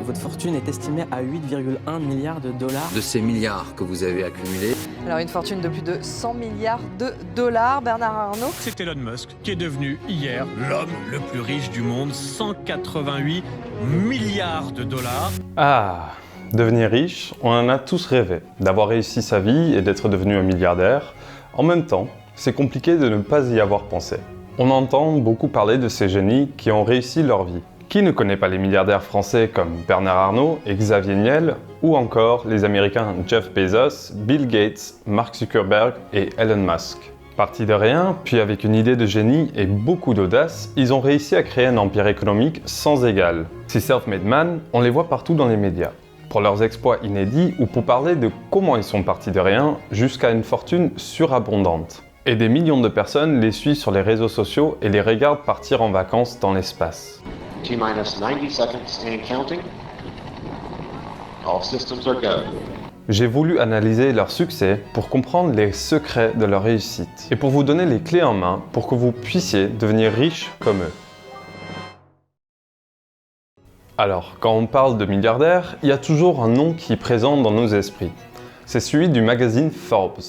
Votre fortune est estimée à 8,1 milliards de dollars. De ces milliards que vous avez accumulés, Alors une fortune de plus de 100 milliards de dollars, Bernard Arnault. C'est Elon Musk qui est devenu hier l'homme le plus riche du monde, 188 milliards de dollars. Ah, devenir riche, on en a tous rêvé, d'avoir réussi sa vie et d'être devenu un milliardaire. En même temps, c'est compliqué de ne pas y avoir pensé. On entend beaucoup parler de ces génies qui ont réussi leur vie. Qui ne connaît pas les milliardaires français comme Bernard Arnault et Xavier Niel, ou encore les Américains Jeff Bezos, Bill Gates, Mark Zuckerberg et Elon Musk. Partis de rien, puis avec une idée de génie et beaucoup d'audace, ils ont réussi à créer un empire économique sans égal. Ces self-made men, on les voit partout dans les médias. Pour leurs exploits inédits ou pour parler de comment ils sont partis de rien jusqu'à une fortune surabondante. Et des millions de personnes les suivent sur les réseaux sociaux et les regardent partir en vacances dans l'espace. T-minus 90 seconds and counting. All systems are go. J'ai voulu analyser leur succès pour comprendre les secrets de leur réussite et pour vous donner les clés en main pour que vous puissiez devenir riche comme eux. Alors, quand on parle de milliardaires, il y a toujours un nom qui est présent dans nos esprits. C'est celui du magazine Forbes.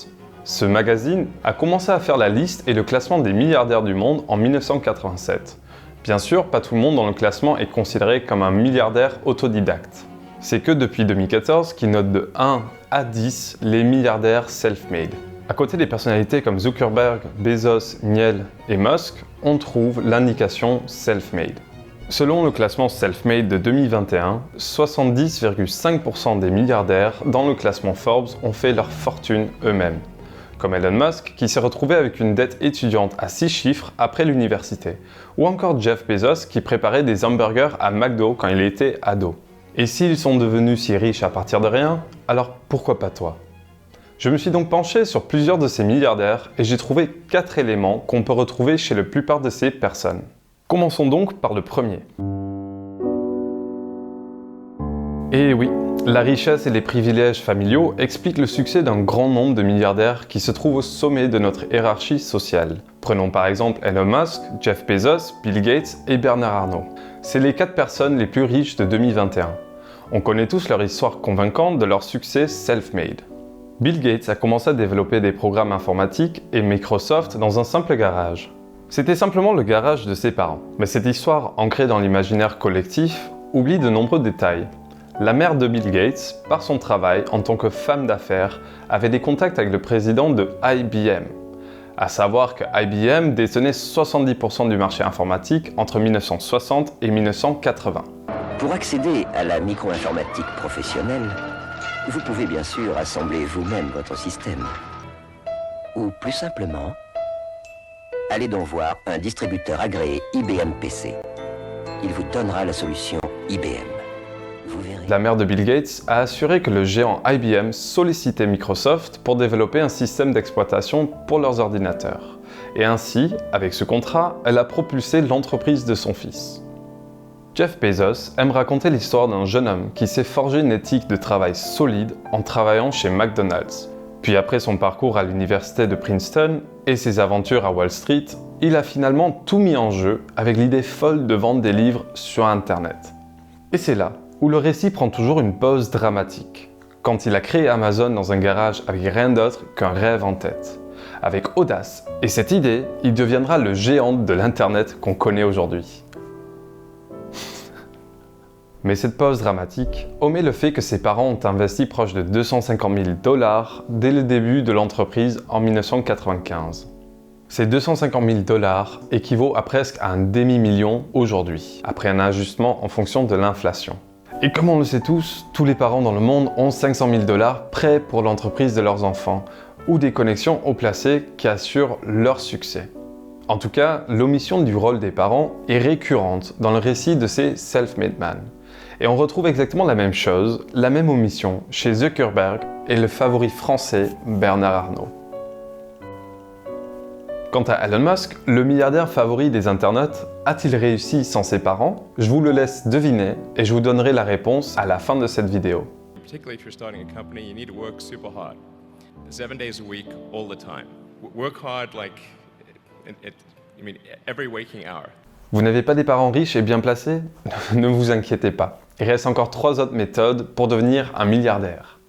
Ce magazine a commencé à faire la liste et le classement des milliardaires du monde en 1987. Bien sûr, pas tout le monde dans le classement est considéré comme un milliardaire autodidacte. C'est que depuis 2014 qu'ils notent de 1 à 10 les milliardaires self-made. À côté des personnalités comme Zuckerberg, Bezos, Niel et Musk, on trouve l'indication self-made. Selon le classement self-made de 2021, 70,5% des milliardaires dans le classement Forbes ont fait leur fortune eux-mêmes. Comme Elon Musk, qui s'est retrouvé avec une dette étudiante à 6 chiffres après l'université, ou encore Jeff Bezos, qui préparait des hamburgers à McDo quand il était ado. Et s'ils sont devenus si riches à partir de rien, alors pourquoi pas toi? Je me suis donc penché sur plusieurs de ces milliardaires et j'ai trouvé 4 éléments qu'on peut retrouver chez la plupart de ces personnes. Commençons donc par le premier. Et oui, la richesse et les privilèges familiaux expliquent le succès d'un grand nombre de milliardaires qui se trouvent au sommet de notre hiérarchie sociale. Prenons par exemple Elon Musk, Jeff Bezos, Bill Gates et Bernard Arnault. C'est les 4 personnes les plus riches de 2021. On connaît tous leur histoire convaincante de leur succès self-made. Bill Gates a commencé à développer des programmes informatiques et Microsoft dans un simple garage. C'était simplement le garage de ses parents. Mais cette histoire, ancrée dans l'imaginaire collectif, oublie de nombreux détails. La mère de Bill Gates, par son travail en tant que femme d'affaires, avait des contacts avec le président de IBM. À savoir que IBM détenait 70% du marché informatique entre 1960 et 1980. Pour accéder à la micro-informatique professionnelle, vous pouvez bien sûr assembler vous-même votre système. Ou plus simplement, allez donc voir un distributeur agréé IBM PC. Il vous donnera la solution IBM. Vous verrez. La mère de Bill Gates a assuré que le géant IBM sollicitait Microsoft pour développer un système d'exploitation pour leurs ordinateurs. Et ainsi, avec ce contrat, elle a propulsé l'entreprise de son fils. Jeff Bezos aime raconter l'histoire d'un jeune homme qui s'est forgé une éthique de travail solide en travaillant chez McDonald's. Puis après son parcours à l'université de Princeton et ses aventures à Wall Street, il a finalement tout mis en jeu avec l'idée folle de vendre des livres sur Internet. Et c'est là où le récit prend toujours une pause dramatique, quand il a créé Amazon dans un garage avec rien d'autre qu'un rêve en tête. Avec audace et cette idée, il deviendra le géant de l'Internet qu'on connaît aujourd'hui. Mais cette pause dramatique omet le fait que ses parents ont investi proche de 250 000 $ dès le début de l'entreprise en 1995. Ces 250 000 $ équivaut à presque un demi-million aujourd'hui, après un ajustement en fonction de l'inflation. Et comme on le sait tous les parents dans le monde ont 500 000 $ prêts pour l'entreprise de leurs enfants, ou des connexions haut placées qui assurent leur succès. En tout cas, l'omission du rôle des parents est récurrente dans le récit de ces self-made men. Et on retrouve exactement la même chose, la même omission, chez Zuckerberg et le favori français Bernard Arnault. Quant à Elon Musk, le milliardaire favori des internets, a-t-il réussi sans ses parents? Je vous le laisse deviner et je vous donnerai la réponse à la fin de cette vidéo. Particularly if you're starting a company, you need to work super hard. 7 days a week, all the time. Work hard like, every waking hour. Vous n'avez pas des parents riches et bien placés? Ne vous inquiétez pas. Il reste encore 3 autres méthodes pour devenir un milliardaire.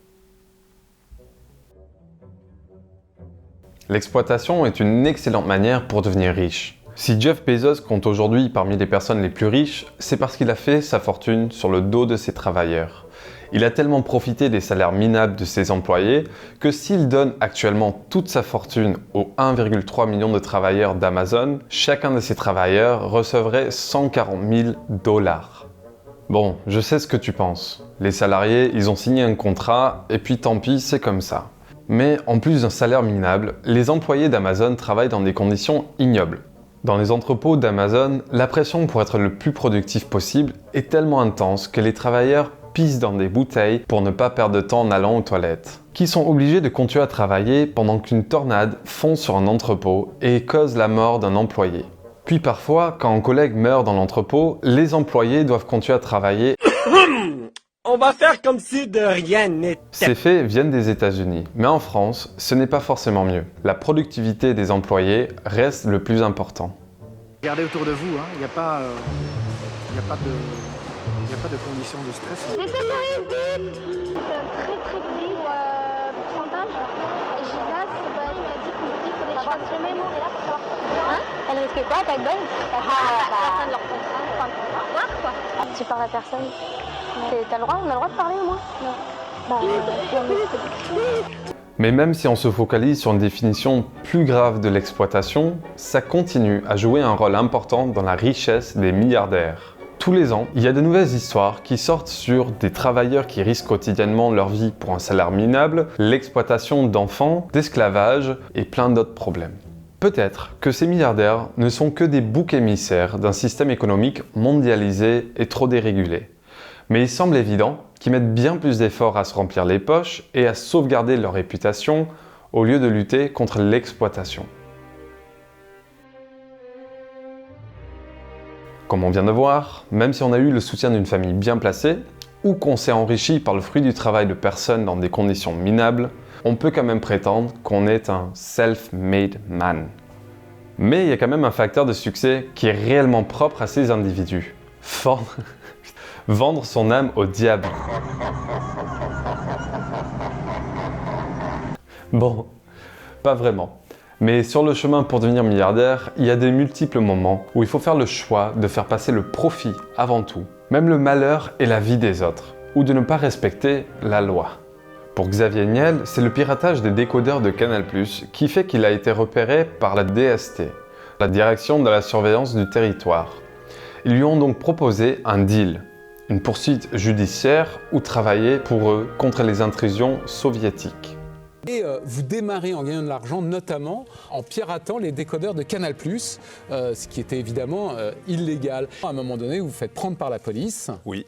L'exploitation est une excellente manière pour devenir riche. Si Jeff Bezos compte aujourd'hui parmi les personnes les plus riches, c'est parce qu'il a fait sa fortune sur le dos de ses travailleurs. Il a tellement profité des salaires minables de ses employés que s'il donne actuellement toute sa fortune aux 1,3 million de travailleurs d'Amazon, chacun de ces travailleurs recevrait 140 000 $. Bon, je sais ce que tu penses. Les salariés, ils ont signé un contrat et puis tant pis, c'est comme ça. Mais en plus d'un salaire minable, les employés d'Amazon travaillent dans des conditions ignobles. Dans les entrepôts d'Amazon, la pression pour être le plus productif possible est tellement intense que les travailleurs pissent dans des bouteilles pour ne pas perdre de temps en allant aux toilettes, qui sont obligés de continuer à travailler pendant qu'une tornade fonce sur un entrepôt et cause la mort d'un employé. Puis parfois, quand un collègue meurt dans l'entrepôt, les employés doivent continuer à travailler. On va faire comme si de rien n'était. Ces faits viennent des États-Unis, mais en France, ce n'est pas forcément mieux. La productivité des employés reste le plus important. Regardez autour de vous, il n'y a pas de conditions de stress. C'est très petit pourcentage. Et Gildas, il m'a dit qu'il faut des choses. Je mets mon là pour savoir pourquoi. Elle risque quoi, ta gueule? La fin de leur contrat, quoi. Tu parles à personne. T'as le droit, on a le droit de parler au moins? Non. Mais même si on se focalise sur une définition plus grave de l'exploitation, ça continue à jouer un rôle important dans la richesse des milliardaires. Tous les ans, il y a de nouvelles histoires qui sortent sur des travailleurs qui risquent quotidiennement leur vie pour un salaire minable, l'exploitation d'enfants, d'esclavage et plein d'autres problèmes. Peut-être que ces milliardaires ne sont que des boucs émissaires d'un système économique mondialisé et trop dérégulé. Mais il semble évident qu'ils mettent bien plus d'efforts à se remplir les poches et à sauvegarder leur réputation au lieu de lutter contre l'exploitation. Comme on vient de voir, même si on a eu le soutien d'une famille bien placée, ou qu'on s'est enrichi par le fruit du travail de personnes dans des conditions minables, on peut quand même prétendre qu'on est un self-made man. Mais il y a quand même un facteur de succès qui est réellement propre à ces individus. Vendre son âme au diable. Bon, pas vraiment. Mais sur le chemin pour devenir milliardaire, il y a de multiples moments où il faut faire le choix de faire passer le profit avant tout, même le malheur et la vie des autres, ou de ne pas respecter la loi. Pour Xavier Niel, c'est le piratage des décodeurs de Canal+, qui fait qu'il a été repéré par la DST, la Direction de la Surveillance du Territoire. Ils lui ont donc proposé un deal, une poursuite judiciaire ou travailler pour eux contre les intrusions soviétiques. Et vous démarrez en gagnant de l'argent, notamment en piratant les décodeurs de Canal+, ce qui était évidemment illégal. À un moment donné, vous vous faites prendre par la police. Oui.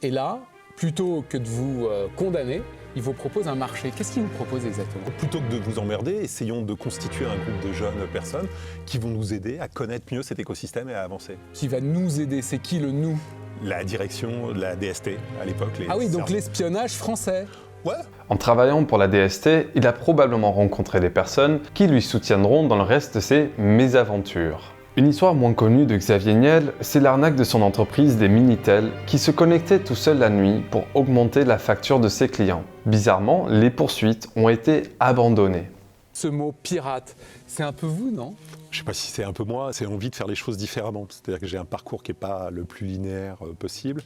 Et là, plutôt que de vous condamner, il vous propose un marché. Qu'est-ce qu'il vous propose exactement? Plutôt que de vous emmerder, essayons de constituer un groupe de jeunes personnes qui vont nous aider à connaître mieux cet écosystème et à avancer. Qui va nous aider? C'est qui le nous? La direction de la DST à l'époque. Ah oui, donc l'espionnage français. Ouais. En travaillant pour la DST, il a probablement rencontré des personnes qui lui soutiendront dans le reste de ses mésaventures. Une histoire moins connue de Xavier Niel, c'est l'arnaque de son entreprise des Minitel qui se connectait tout seul la nuit pour augmenter la facture de ses clients. Bizarrement, les poursuites ont été abandonnées. Ce mot pirate, c'est un peu vous, non? Je ne sais pas si c'est un peu moi, c'est envie de faire les choses différemment. C'est-à-dire que j'ai un parcours qui n'est pas le plus linéaire possible.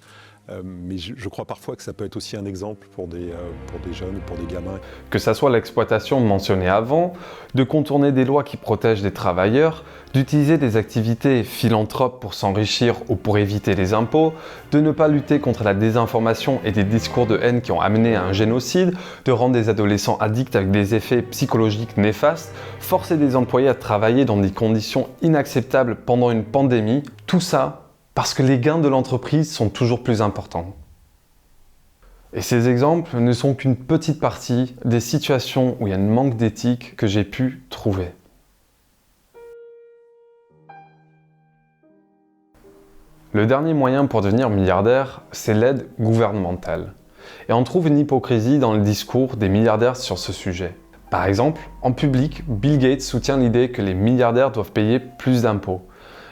Mais je crois parfois que ça peut être aussi un exemple pour des jeunes ou pour des gamins. Que ça soit l'exploitation mentionnée avant, de contourner des lois qui protègent des travailleurs, d'utiliser des activités philanthropes pour s'enrichir ou pour éviter les impôts, de ne pas lutter contre la désinformation et des discours de haine qui ont amené à un génocide, de rendre des adolescents addicts avec des effets psychologiques néfastes, forcer des employés à travailler dans des conditions inacceptables pendant une pandémie, tout ça parce que les gains de l'entreprise sont toujours plus importants. Et ces exemples ne sont qu'une petite partie des situations où il y a un manque d'éthique que j'ai pu trouver. Le dernier moyen pour devenir milliardaire, c'est l'aide gouvernementale. Et on trouve une hypocrisie dans le discours des milliardaires sur ce sujet. Par exemple, en public, Bill Gates soutient l'idée que les milliardaires doivent payer plus d'impôts.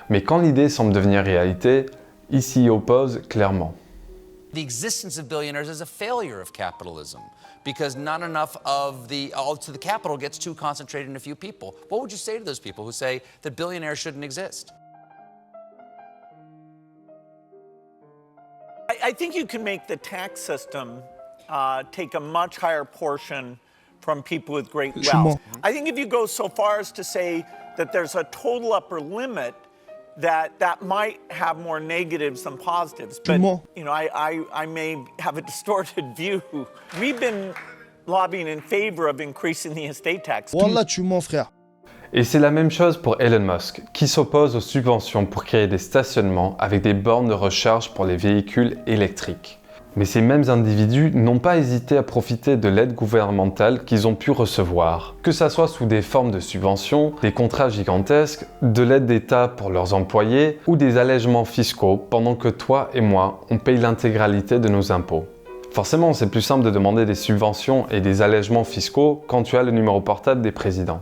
Mais quand l'idée semble devenir réalité, il s'y oppose clairement. The existence of billionaires is a failure of capitalism because not enough of the capital gets too concentrated in a few people. What would you say to those people who say that billionaires shouldn't exist? I think you can make the tax system take a much higher portion from people with great wealth. I think if you go so far as to say that there's a total upper limit, that might have more negatives than positives. But you know, I may have a distorted view. We've been lobbying in favor of increasing the estate tax. Wallah, tu mens, frère. Et c'est la même chose pour Elon Musk, qui s'oppose aux subventions pour créer des stationnements avec des bornes de recharge pour les véhicules électriques. Mais ces mêmes individus n'ont pas hésité à profiter de l'aide gouvernementale qu'ils ont pu recevoir, que ça soit sous des formes de subventions, des contrats gigantesques, de l'aide d'État pour leurs employés ou des allègements fiscaux pendant que toi et moi, on paye l'intégralité de nos impôts. Forcément, c'est plus simple de demander des subventions et des allègements fiscaux quand tu as le numéro portable des présidents.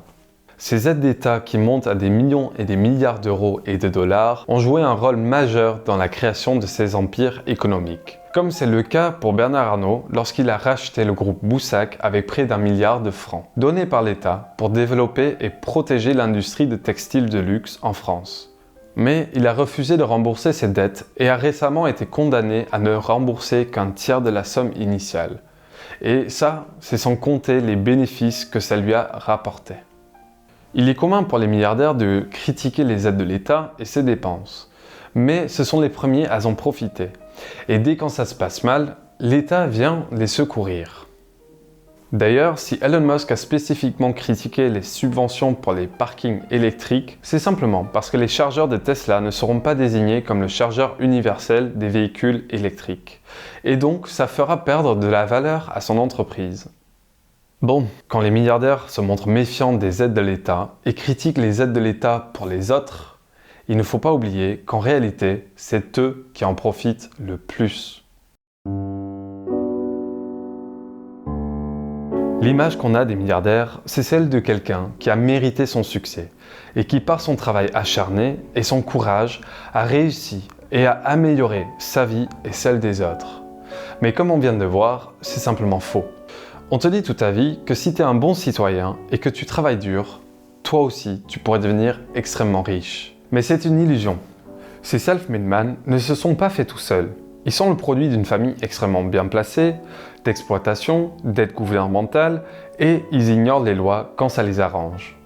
Ces aides d'État qui montent à des millions et des milliards d'euros et de dollars ont joué un rôle majeur dans la création de ces empires économiques. Comme c'est le cas pour Bernard Arnault lorsqu'il a racheté le groupe Boussac avec près d'1 milliard de francs, donnés par l'État pour développer et protéger l'industrie de textiles de luxe en France. Mais il a refusé de rembourser ses dettes et a récemment été condamné à ne rembourser qu'un tiers de la somme initiale. Et ça, c'est sans compter les bénéfices que ça lui a rapporté. Il est commun pour les milliardaires de critiquer les aides de l'État et ses dépenses. Mais ce sont les premiers à en profiter. Et dès quand ça se passe mal, l'État vient les secourir. D'ailleurs, si Elon Musk a spécifiquement critiqué les subventions pour les parkings électriques, c'est simplement parce que les chargeurs de Tesla ne seront pas désignés comme le chargeur universel des véhicules électriques. Et donc, ça fera perdre de la valeur à son entreprise. Bon, quand les milliardaires se montrent méfiants des aides de l'État et critiquent les aides de l'État pour les autres, il ne faut pas oublier qu'en réalité, c'est eux qui en profitent le plus. L'image qu'on a des milliardaires, c'est celle de quelqu'un qui a mérité son succès et qui, par son travail acharné et son courage, a réussi et a amélioré sa vie et celle des autres. Mais comme on vient de voir, c'est simplement faux. On te dit toute ta vie que si tu es un bon citoyen et que tu travailles dur, toi aussi tu pourrais devenir extrêmement riche. Mais c'est une illusion. Ces self-made men ne se sont pas faits tout seuls. Ils sont le produit d'une famille extrêmement bien placée, d'exploitation, d'aide gouvernementale et ils ignorent les lois quand ça les arrange.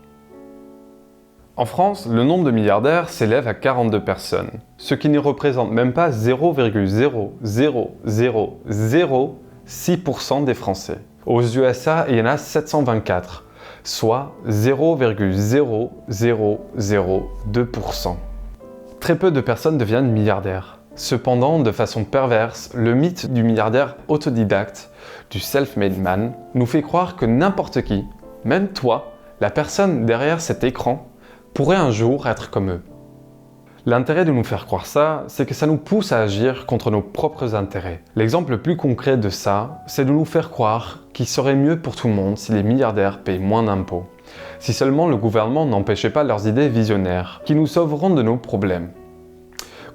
En France, le nombre de milliardaires s'élève à 42 personnes, ce qui ne représente même pas 0,00006% des Français. Aux USA, il y en a 724, soit 0,0002%. Très peu de personnes deviennent milliardaires. Cependant, de façon perverse, le mythe du milliardaire autodidacte, du self-made man, nous fait croire que n'importe qui, même toi, la personne derrière cet écran, pourrait un jour être comme eux. L'intérêt de nous faire croire ça, c'est que ça nous pousse à agir contre nos propres intérêts. L'exemple le plus concret de ça, c'est de nous faire croire qu'il serait mieux pour tout le monde si les milliardaires payent moins d'impôts. Si seulement le gouvernement n'empêchait pas leurs idées visionnaires, qui nous sauveront de nos problèmes.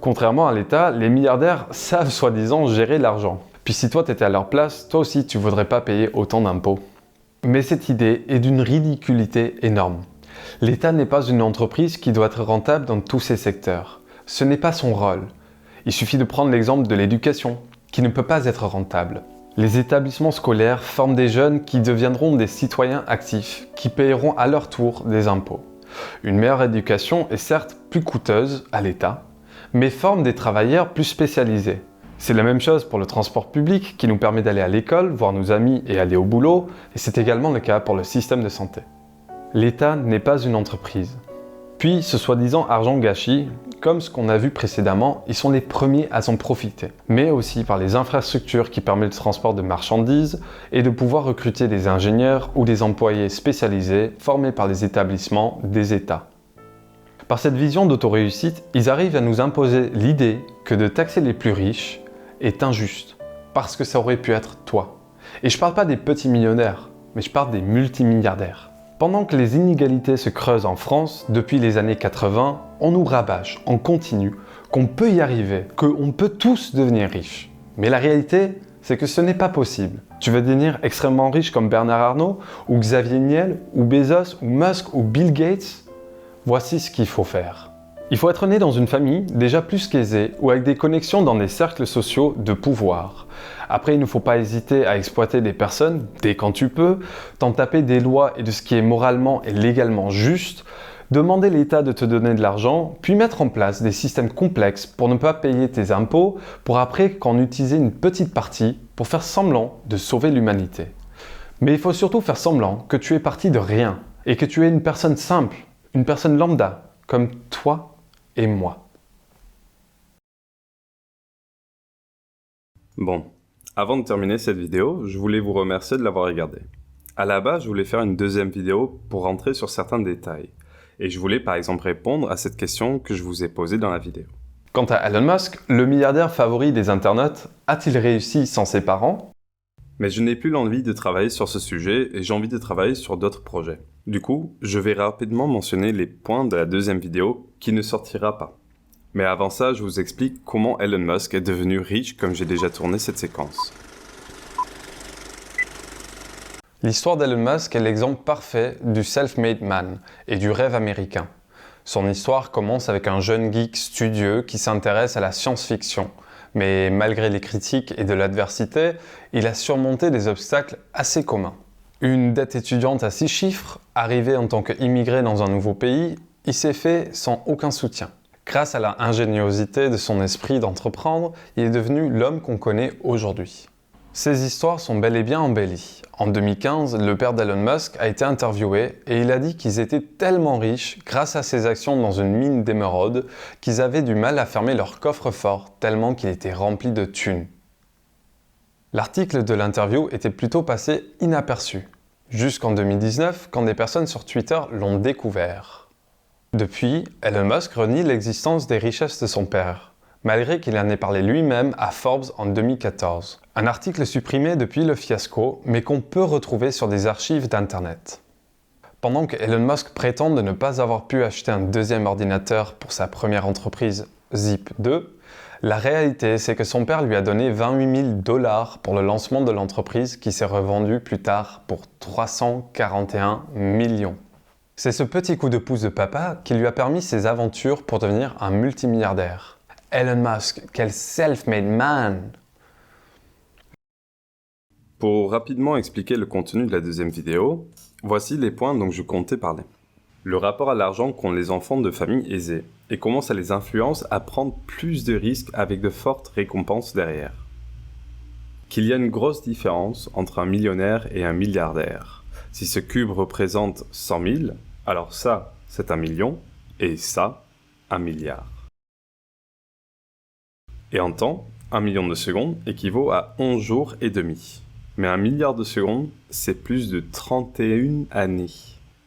Contrairement à l'État, les milliardaires savent soi-disant gérer l'argent. Puis si toi t'étais à leur place, toi aussi tu voudrais pas payer autant d'impôts. Mais cette idée est d'une ridiculité énorme. L'État n'est pas une entreprise qui doit être rentable dans tous ses secteurs. Ce n'est pas son rôle. Il suffit de prendre l'exemple de l'éducation, qui ne peut pas être rentable. Les établissements scolaires forment des jeunes qui deviendront des citoyens actifs, qui paieront à leur tour des impôts. Une meilleure éducation est certes plus coûteuse à l'État, mais forme des travailleurs plus spécialisés. C'est la même chose pour le transport public qui nous permet d'aller à l'école, voir nos amis et aller au boulot, et c'est également le cas pour le système de santé. L'État n'est pas une entreprise. Puis, ce soi-disant argent gâchis, comme ce qu'on a vu précédemment, ils sont les premiers à s'en profiter. Mais aussi par les infrastructures qui permettent le transport de marchandises et de pouvoir recruter des ingénieurs ou des employés spécialisés formés par les établissements des États. Par cette vision d'autoréussite, ils arrivent à nous imposer l'idée que de taxer les plus riches est injuste, parce que ça aurait pu être toi. Et je parle pas des petits millionnaires, mais je parle des multimilliardaires. Pendant que les inégalités se creusent en France depuis les années 80, on nous rabâche en continu qu'on peut y arriver, qu'on peut tous devenir riches. Mais la réalité, c'est que ce n'est pas possible. Tu veux devenir extrêmement riche comme Bernard Arnault, ou Xavier Niel, ou Bezos, ou Musk, ou Bill Gates? Voici ce qu'il faut faire. Il faut être né dans une famille déjà plus qu'aisée ou avec des connexions dans des cercles sociaux de pouvoir. Après, il ne faut pas hésiter à exploiter des personnes dès quand tu peux, t'en taper des lois et de ce qui est moralement et légalement juste, demander l'État de te donner de l'argent, puis mettre en place des systèmes complexes pour ne pas payer tes impôts, pour après qu'en utiliser une petite partie pour faire semblant de sauver l'humanité. Mais il faut surtout faire semblant que tu es parti de rien et que tu es une personne simple, une personne lambda, comme toi et moi. Bon, avant de terminer cette vidéo, je voulais vous remercier de l'avoir regardée. À la base, je voulais faire une deuxième vidéo pour rentrer sur certains détails. Et je voulais par exemple répondre à cette question que je vous ai posée dans la vidéo. Quant à Elon Musk, le milliardaire favori des internautes, a-t-il réussi sans ses parents? Mais je n'ai plus l'envie de travailler sur ce sujet et j'ai envie de travailler sur d'autres projets. Du coup, je vais rapidement mentionner les points de la deuxième vidéo qui ne sortira pas. Mais avant ça, je vous explique comment Elon Musk est devenu riche comme j'ai déjà tourné cette séquence. L'histoire d'Elon Musk est l'exemple parfait du self-made man et du rêve américain. Son histoire commence avec un jeune geek studieux qui s'intéresse à la science-fiction. Mais malgré les critiques et de l'adversité, il a surmonté des obstacles assez communs. Une dette étudiante à 6 chiffres, arrivé en tant qu'immigré dans un nouveau pays, il s'est fait sans aucun soutien. Grâce à l'ingéniosité de son esprit d'entreprendre, il est devenu l'homme qu'on connaît aujourd'hui. Ces histoires sont bel et bien embellies. En 2015, le père d'Elon Musk a été interviewé et il a dit qu'ils étaient tellement riches grâce à ses actions dans une mine d'émeraude qu'ils avaient du mal à fermer leur coffre-fort tellement qu'il était rempli de thunes. L'article de l'interview était plutôt passé inaperçu, jusqu'en 2019 quand des personnes sur Twitter l'ont découvert. Depuis, Elon Musk renie l'existence des richesses de son père, malgré qu'il en ait parlé lui-même à Forbes en 2014. Un article supprimé depuis le fiasco, mais qu'on peut retrouver sur des archives d'Internet. Pendant que Elon Musk prétend de ne pas avoir pu acheter un deuxième ordinateur pour sa première entreprise, Zip2, la réalité c'est que son père lui a donné 28 000 $ pour le lancement de l'entreprise qui s'est revendue plus tard pour 341 millions. C'est ce petit coup de pouce de papa qui lui a permis ses aventures pour devenir un multimilliardaire. Elon Musk, quel self-made man! Pour rapidement expliquer le contenu de la deuxième vidéo, voici les points dont je comptais parler. Le rapport à l'argent qu'ont les enfants de familles aisées et comment ça les influence à prendre plus de risques avec de fortes récompenses derrière. Qu'il y a une grosse différence entre un millionnaire et un milliardaire. Si ce cube représente 100 000, alors ça, c'est 1 million, et ça, 1 milliard. Et en temps, 1 million de secondes équivaut à 11 jours et demi. Mais 1 milliard de secondes, c'est plus de 31 années.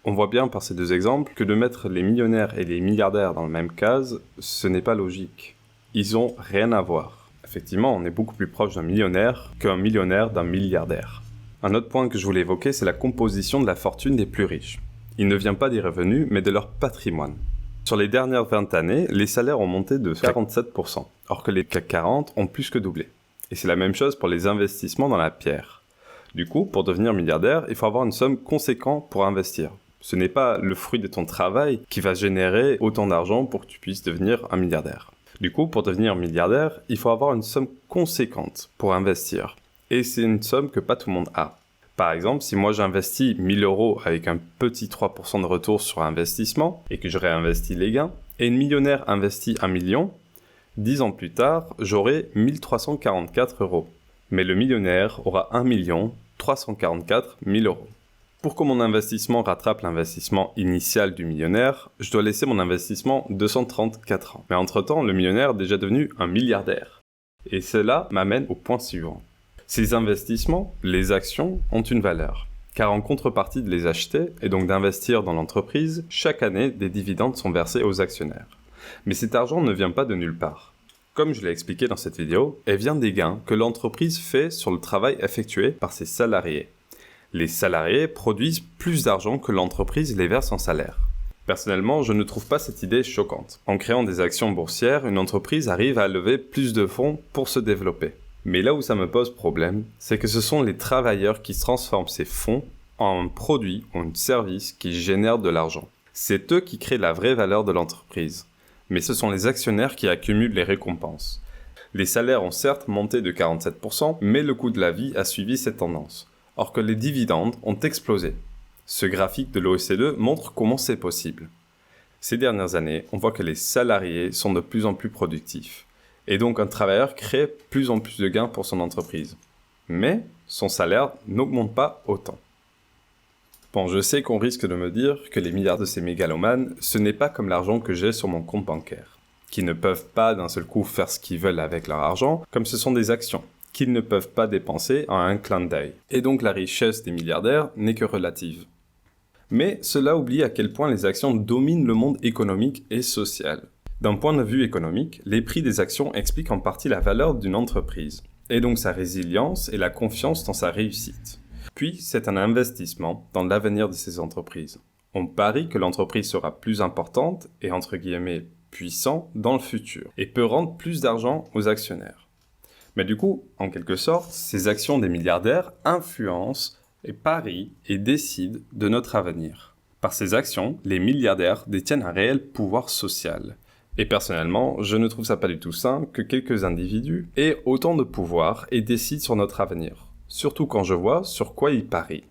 On voit bien par ces deux exemples que de mettre les millionnaires et les milliardaires dans la même case, ce n'est pas logique. Ils ont rien à voir. Effectivement, on est beaucoup plus proche d'un millionnaire qu'un millionnaire d'un milliardaire. Un autre point que je voulais évoquer, c'est la composition de la fortune des plus riches. Il ne vient pas des revenus, mais de leur patrimoine. Sur les dernières 20 années, les salaires ont monté de 47%, alors que les CAC 40 ont plus que doublé. Et c'est la même chose pour les investissements dans la pierre. Du coup, pour devenir milliardaire, il faut avoir une somme conséquente pour investir. Ce n'est pas le fruit de ton travail qui va générer autant d'argent pour que tu puisses devenir un milliardaire. Du coup, pour devenir milliardaire, il faut avoir une somme conséquente pour investir. Et c'est une somme que pas tout le monde a. Par exemple, si moi j'investis 1 000 € avec un petit 3% de retour sur investissement et que je réinvestis les gains, et une millionnaire investit 1 million, 10 ans plus tard, j'aurai 1 344 €. Mais le millionnaire aura 1 344 000 €. Pour que mon investissement rattrape l'investissement initial du millionnaire, je dois laisser mon investissement 234 ans. Mais entre-temps, le millionnaire est déjà devenu un milliardaire. Et cela m'amène au point suivant. Ces investissements, les actions, ont une valeur. Car en contrepartie de les acheter, et donc d'investir dans l'entreprise, chaque année, des dividendes sont versés aux actionnaires. Mais cet argent ne vient pas de nulle part. Comme je l'ai expliqué dans cette vidéo, elle vient des gains que l'entreprise fait sur le travail effectué par ses salariés. Les salariés produisent plus d'argent que l'entreprise les verse en salaire. Personnellement, je ne trouve pas cette idée choquante. En créant des actions boursières, une entreprise arrive à lever plus de fonds pour se développer. Mais là où ça me pose problème, c'est que ce sont les travailleurs qui transforment ces fonds en un produit ou un service qui génère de l'argent. C'est eux qui créent la vraie valeur de l'entreprise. Mais ce sont les actionnaires qui accumulent les récompenses. Les salaires ont certes monté de 47%, mais le coût de la vie a suivi cette tendance, or que les dividendes ont explosé. Ce graphique de l'OCDE montre comment c'est possible. Ces dernières années, on voit que les salariés sont de plus en plus productifs, et donc un travailleur crée plus en plus de gains pour son entreprise. Mais son salaire n'augmente pas autant. Bon, je sais qu'on risque de me dire que les milliards de ces mégalomanes, ce n'est pas comme l'argent que j'ai sur mon compte bancaire, qui ne peuvent pas d'un seul coup faire ce qu'ils veulent avec leur argent, comme ce sont des actions, qu'ils ne peuvent pas dépenser en un clin d'œil. Et donc la richesse des milliardaires n'est que relative. Mais cela oublie à quel point les actions dominent le monde économique et social. D'un point de vue économique, les prix des actions expliquent en partie la valeur d'une entreprise, et donc sa résilience et la confiance dans sa réussite. Puis, c'est un investissement dans l'avenir de ces entreprises. On parie que l'entreprise sera plus importante et entre guillemets puissant dans le futur, et peut rendre plus d'argent aux actionnaires. Mais du coup, en quelque sorte, ces actions des milliardaires influencent et parient et décident de notre avenir. Par ces actions, les milliardaires détiennent un réel pouvoir social. Et personnellement, je ne trouve ça pas du tout sain que quelques individus aient autant de pouvoir et décident sur notre avenir. Surtout quand je vois sur quoi ils parient.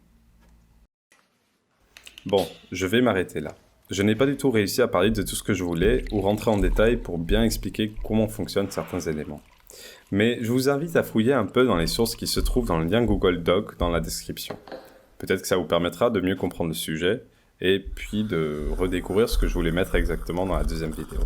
Bon, je vais m'arrêter là. Je n'ai pas du tout réussi à parler de tout ce que je voulais ou rentrer en détail pour bien expliquer comment fonctionnent certains éléments. Mais je vous invite à fouiller un peu dans les sources qui se trouvent dans le lien Google Doc dans la description. Peut-être que ça vous permettra de mieux comprendre le sujet et puis de redécouvrir ce que je voulais mettre exactement dans la deuxième vidéo.